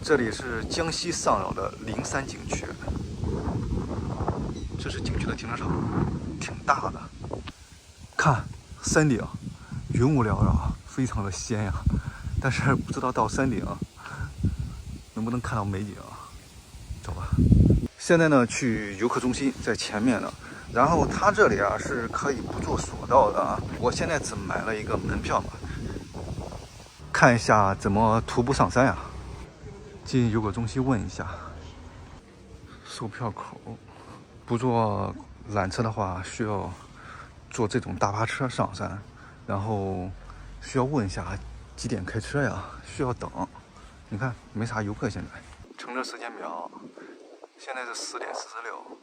这里是江西上饶的灵山景区，这是景区的停车场，挺大的。看山顶，云雾缭绕，非常的仙呀。但是不知道到山顶能不能看到美景，走吧。现在呢，去游客中心在前面呢。然后它这里啊是可以不做索道的啊。我现在只买了一个门票嘛，看一下怎么徒步上山呀。进游客中心问一下，售票口。不坐缆车的话，需要坐这种大巴车上山，然后需要问一下几点开车呀？需要等。你看没啥游客现在。乘车时间表，现在是10点46。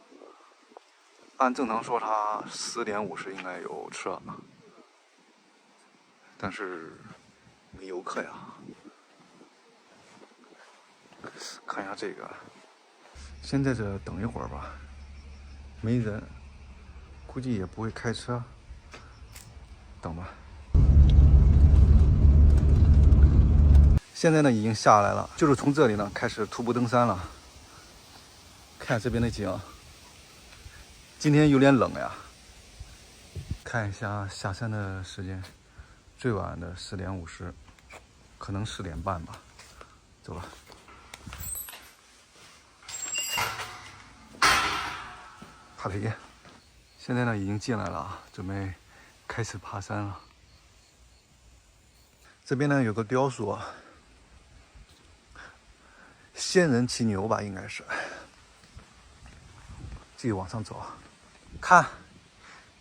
按正常说，它10点50应该有车，但是没游客呀。看一下这个，先在这等一会儿吧，没人，估计也不会开车，等吧。现在呢已经下来了，就是从这里呢开始徒步登山了。看这边的景，今天有点冷呀。看一下下山的时间，最晚的10点50，可能10点半吧。走吧。爬梯，现在呢已经进来了，准备开始爬山了。这边呢有个雕塑，仙人骑牛吧，应该是。继续往上走，看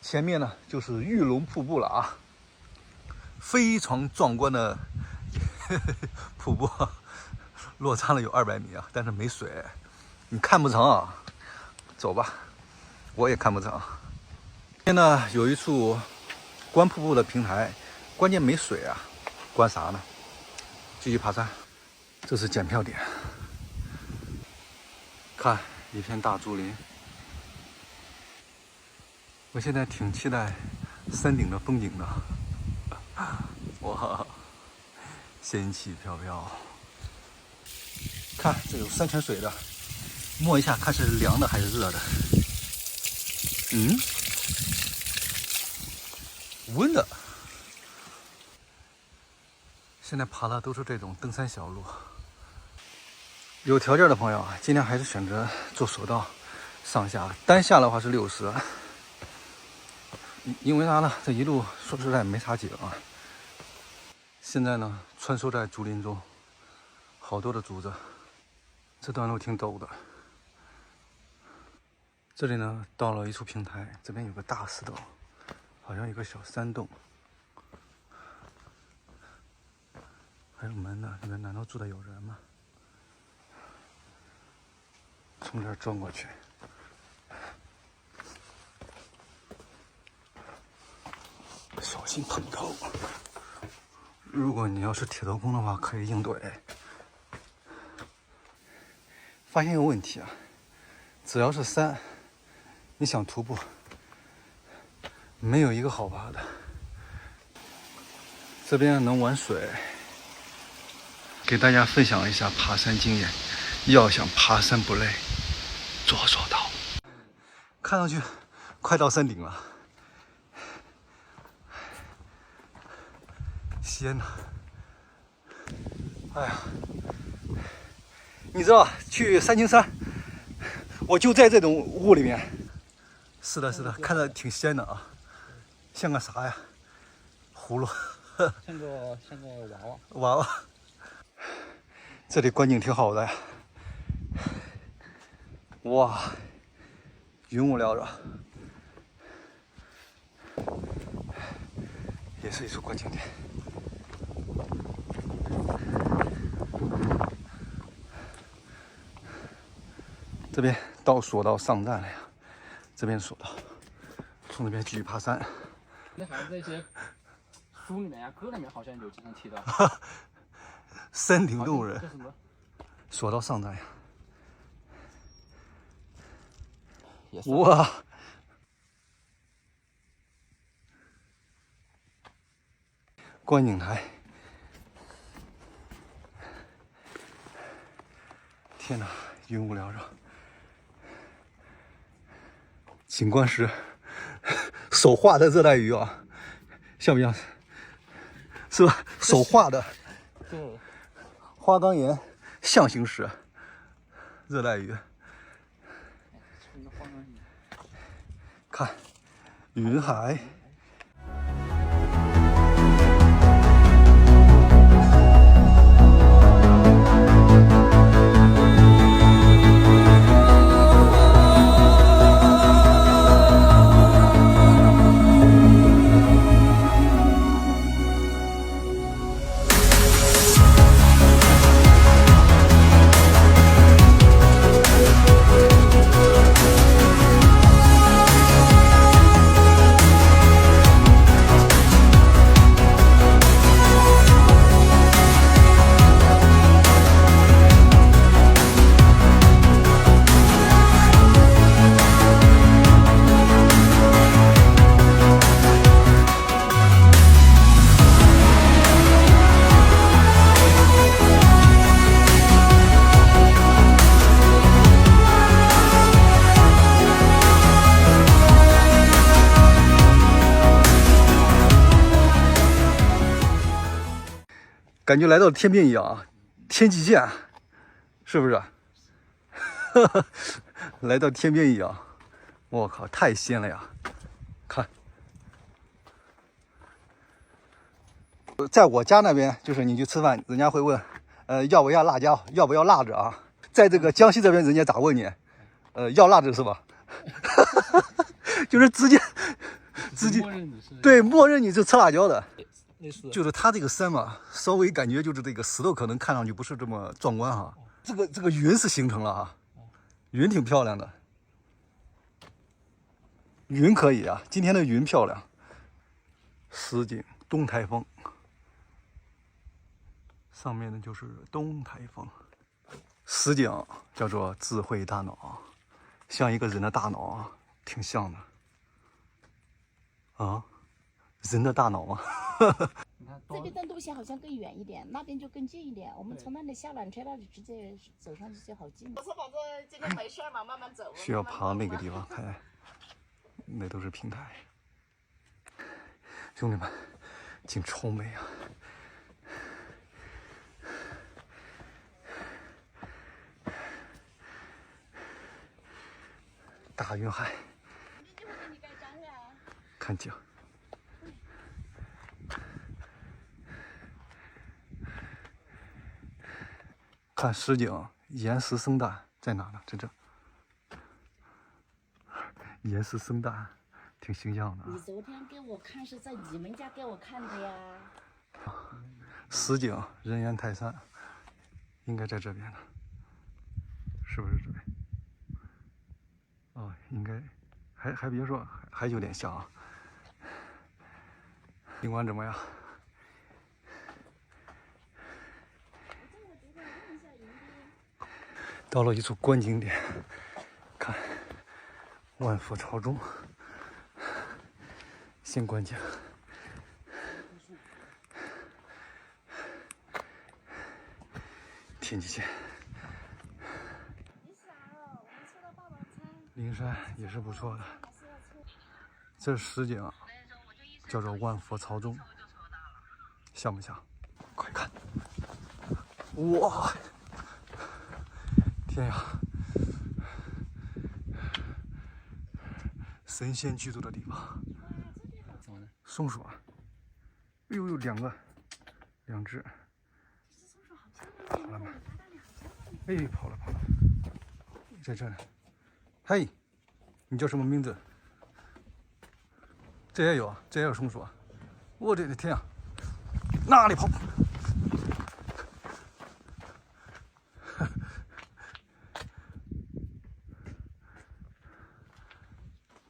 前面呢就是玉龙瀑布了啊，非常壮观的瀑布，落差了有200米啊，但是没水，你看不成啊。走吧，我也看不成。这边呢有一处观瀑布的平台，关键没水啊，观啥呢？继续爬山，这是检票点。看一片大竹林，我现在挺期待山顶的风景的。哇，仙气飘飘。看这有山泉水的，摸一下看是凉的还是热的。温的。现在爬的都是这种登山小路。有条件的朋友啊，尽量还是选择做索道上下，单下的话是60。因为啥呢？这一路说实在没啥景啊。现在呢，穿梭在竹林中，好多的竹子，这段路挺陡的。这里呢，到了一处平台，这边有个大石头，好像有个小山洞，还有门呢，里面难道住的有人吗？从这儿钻过去。小心碰头。如果你要是铁头功的话，可以应对。发现一个问题啊，只要是山，你想徒步，没有一个好爬的。这边能玩水，给大家分享一下爬山经验。要想爬山不累，做索道。看上去快到山顶了，仙呐！哎呀，你知道去三清山，我就在这种屋里面。是的，是的，看着挺仙的啊，像个啥呀？葫芦。像个娃娃。娃娃。这里观景挺好的呀。哇，云雾缭绕，也是一处观景点。这边到索道上站了呀，这边索道，从这边继续爬山。那好像这些书里面呀、歌里面好像有经常提到。山顶洞人这什么？索道上站呀。也是。哇！观景台，天哪，云雾缭绕。景观石，手画的热带鱼啊，像不像？是吧？手画的。对。花岗岩象形石，热带鱼。看，云海。感觉来到天边一样啊，天际线，是不是？来到天边一样，我靠，太仙了呀！看，在我家那边，就是你去吃饭，人家会问，要不要辣椒，要不要辣子啊？在这个江西这边，人家咋问你？要辣子是吧？就是直接对，默认你是吃辣椒的。就是它这个山嘛，稍微感觉就是这个石头可能看上去不是这么壮观哈。这个云是形成了啊，云挺漂亮的，云可以啊，今天的云漂亮。石景东台峰，上面的就是东台峰。石景叫做智慧大脑，像一个人的大脑啊，挺像的。啊，人的大脑吗？这边的路线好像更远一点，那边就更近一点。我们从那里下缆车，那里直接走上去就好近。我说反正今天没事嘛，慢慢走。需要爬那个地方，看，那都是平台。兄弟们，景超美啊！大云海，看景。看石景，岩石生蛋在哪呢？在这。岩石生蛋，挺形象的。你昨天给我看是在你们家给我看的呀？石景人猿泰山，应该在这边呢，是不是这边？哦，应该，还别说，还有点像啊。景观怎么样？到了一处观景点，看万佛朝宗，先观景。天际线。灵山也是不错的。这石景叫做万佛朝宗，像不像？快看！哇！天呀！神仙居住的地方。怎么了？松鼠啊！哎呦，两只。跑了吗？哎，跑了，在这呢。嘿，你叫什么名字？这也有啊，这也有松鼠啊！我的天啊，哪里跑？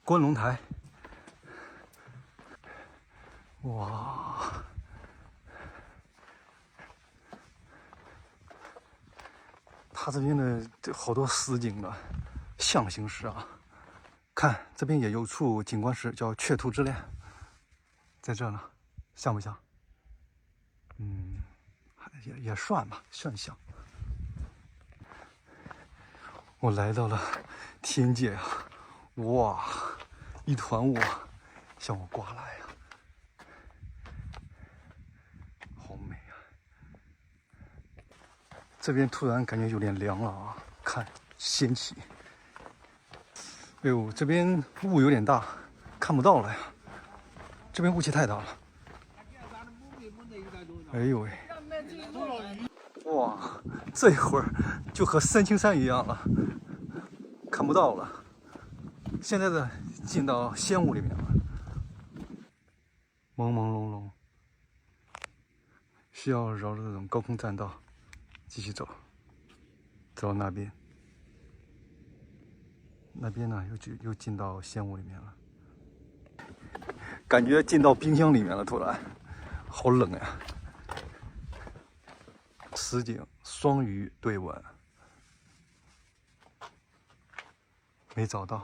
观龙台，哇！它这边的这好多石景的象形石啊，看这边也有处景观石叫雀兔之恋，在这呢，像不像？也算吧，算像。我来到了天界呀！哇，一团雾向我刮来呀，好美啊！这边突然感觉有点凉了啊，看仙气。哎呦，这边雾有点大，看不到了呀。这边雾气太大了。哎呦喂！哇，这一会儿就和三清山一样了，看不到了。现在的进到仙雾里面了，朦朦胧胧，需要绕着这种高空栈道继续走，走到那边。那边呢又进到仙雾里面了，感觉进到冰箱里面了，突然，好冷呀！实景双鱼对吻，没找到。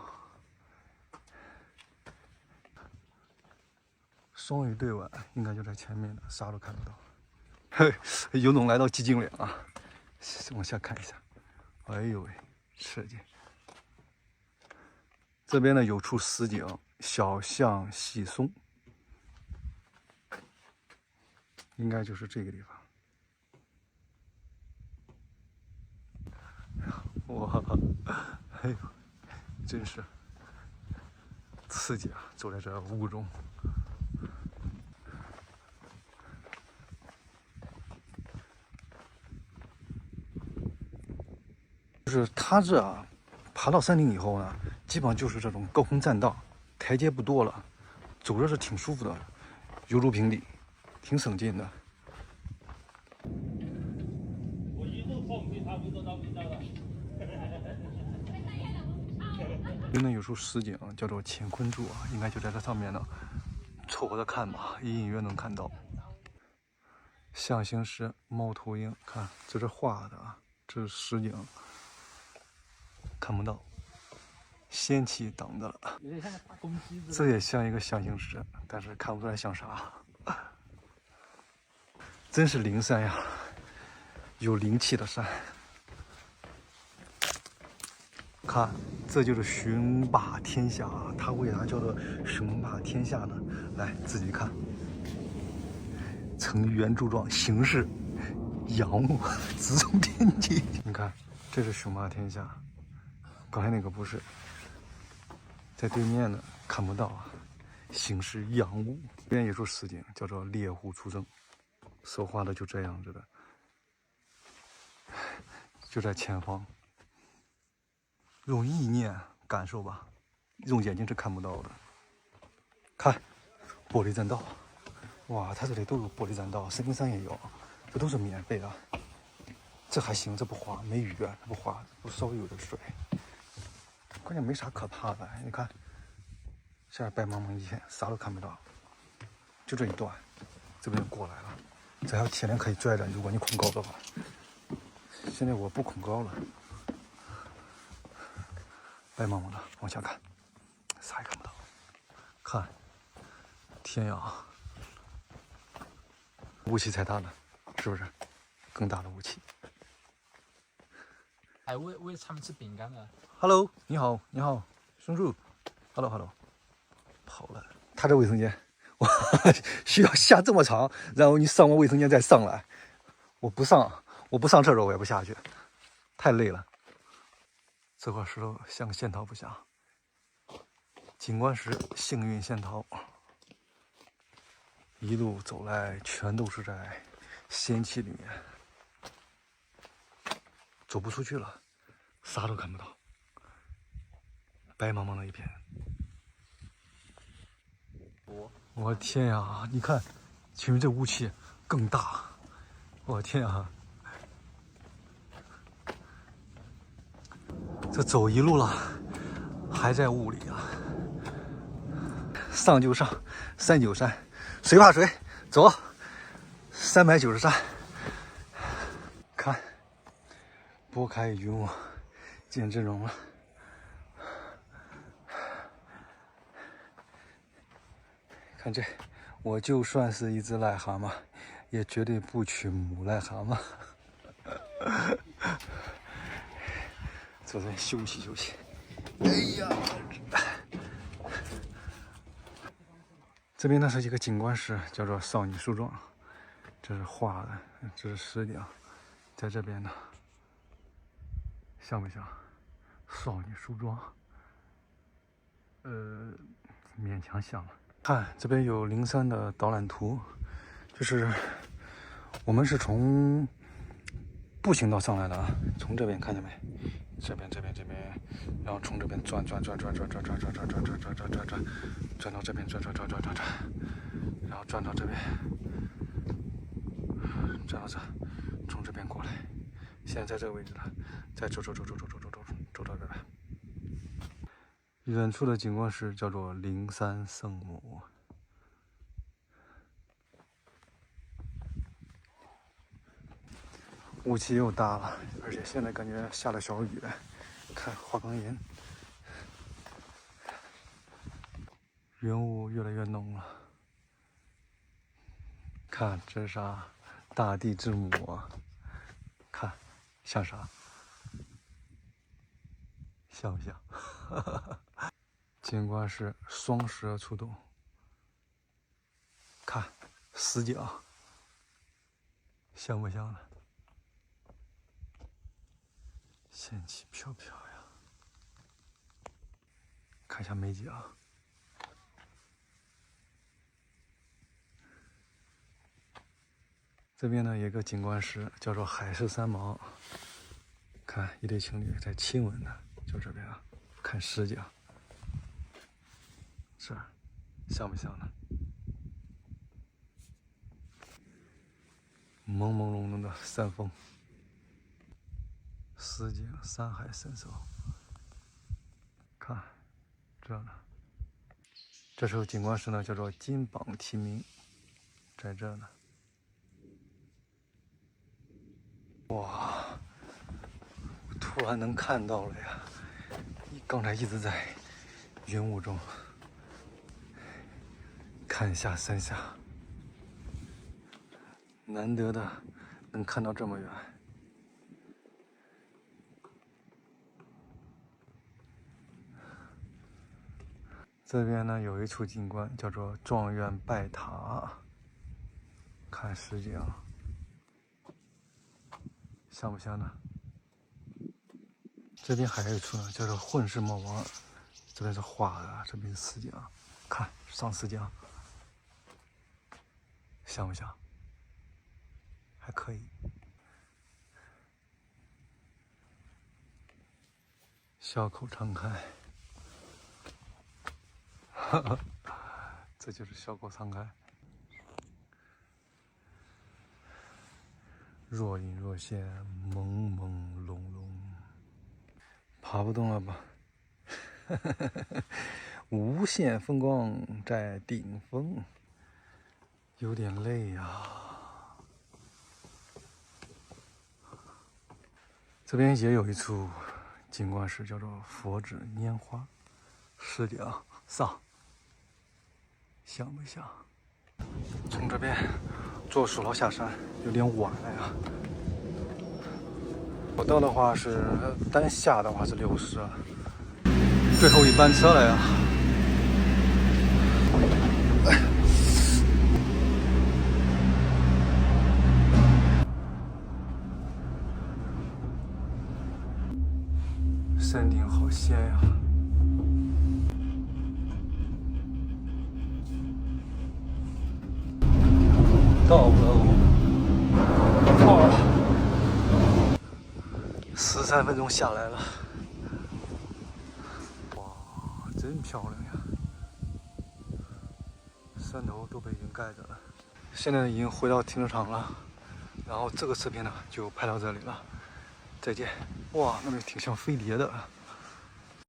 双鱼对吻应该就在前面的，啥都看不到。嘿，有种来到寂静岭啊！往下看一下，哎呦喂，刺激！这边呢有处实景，小巷细松，应该就是这个地方。哇，哎呦，真是刺激啊！走在这雾中。就是它这啊，爬到山顶以后呢，基本上就是这种高空栈道，台阶不多了，走着是挺舒服的，犹如平地，挺省劲的。真的有处实景叫做乾坤柱啊，应该就在这上面呢，凑合着看吧，隐隐约能看到。象形石、猫头鹰，看这是画的啊，这是实景。看不到，仙气挡着了。有点像个大公鸡。这也像一个象形石，但是看不出来像啥。真是灵山呀，有灵气的山。看，这就是雄霸天下啊！它为啥叫做雄霸天下呢？来，自己看。呈圆柱状，形式阳物，直冲天际。你看，这是雄霸天下。刚才那个不是，在对面呢，看不到啊。形式阳物，这边有处实景叫做猎户出征，手画的就这样子的，就在前方。用意念感受吧，用眼睛是看不到的。看，玻璃栈道，哇，它这里都有玻璃栈道，神灵山也有，这都是免费的。这还行，这不滑，没雨啊，它不滑，不稍微有点水。关键没啥可怕的，你看，下面白茫茫一片，啥都看不到，就这一段，这边就过来了。这还有铁链可以拽着，如果你恐高的话。现在我不恐高了，白茫茫的往下看，啥也看不到。看，天呀，雾气才大呢，是不是？更大的雾气。还喂他们吃饼干呢。Hello， 你好，你好，松树。Hello， 跑了。他这卫生间，我需要下这么长，然后你上完卫生间再上来。我不上厕所，我也不下去，太累了。这块石头像个仙桃不像？景观石，幸运仙桃。一路走来，全都是在仙气里面，走不出去了，啥都看不到。白茫茫的一片，我的天呀！你看，前面这雾气更大，我的天呀！这走一路了，还在雾里啊！上就上，393山，谁怕谁？走，393，看，拨开云雾见真容了。看这，我就算是一只癞蛤蟆，也绝对不娶母癞蛤蟆。这在这休息休息。哎呀，这边呢是一个景观室，叫做少女树桩，这是画的，这是实景，在这边呢，像不像少女树桩？勉强像了。看这边有灵山的导览图，就是我们是从步行道上来的啊，从这边看见没？这边，然后从这边转到这边，然后转到这边，转到这，从这边过来。现在在这个位置了，再走到这边。远处的景观室叫做灵山圣母。雾气又大了，而且现在感觉下了小雨。看花岗岩，云雾越来越浓了。看这是啥？大地之母啊！看像啥？像不像？景观是双蛇出动。看死角，像不像呢？仙气飘飘呀！看一下美景啊。这边呢有一个景观室，叫做海誓三毛。看一对情侣在亲吻呢，就这边啊，看实景。这儿像不像呢？朦朦胧胧的山峰，实景山海神兽。看这呢，这时候景观室呢叫做金榜题名，在这呢。哇，我突然能看到了呀！刚才一直在云雾中，看下山下，难得的能看到这么远。这边呢有一处景观叫做状元拜塔，看实景，像不像呢？这边还有一处呢，叫做混世魔王，这边是画的，这边是实景，看上实景，像不像？还可以。笑口常开，哈哈，这就是笑口常开。若隐若现，朦朦胧胧，爬不动了吧？无限风光在顶峰，有点累呀。这边也有一处景观室，叫做佛指拈花，实景上，像不像？从这边坐索罗下山有点晚了呀。我到的话是单下的话是60，最后一班车了呀。山顶好仙呀！到了，13分钟下来了。哇，真漂亮呀！山头都被云盖着了。现在已经回到停车场了，然后这个视频呢就拍到这里了，再见。哇，那边挺像飞碟的。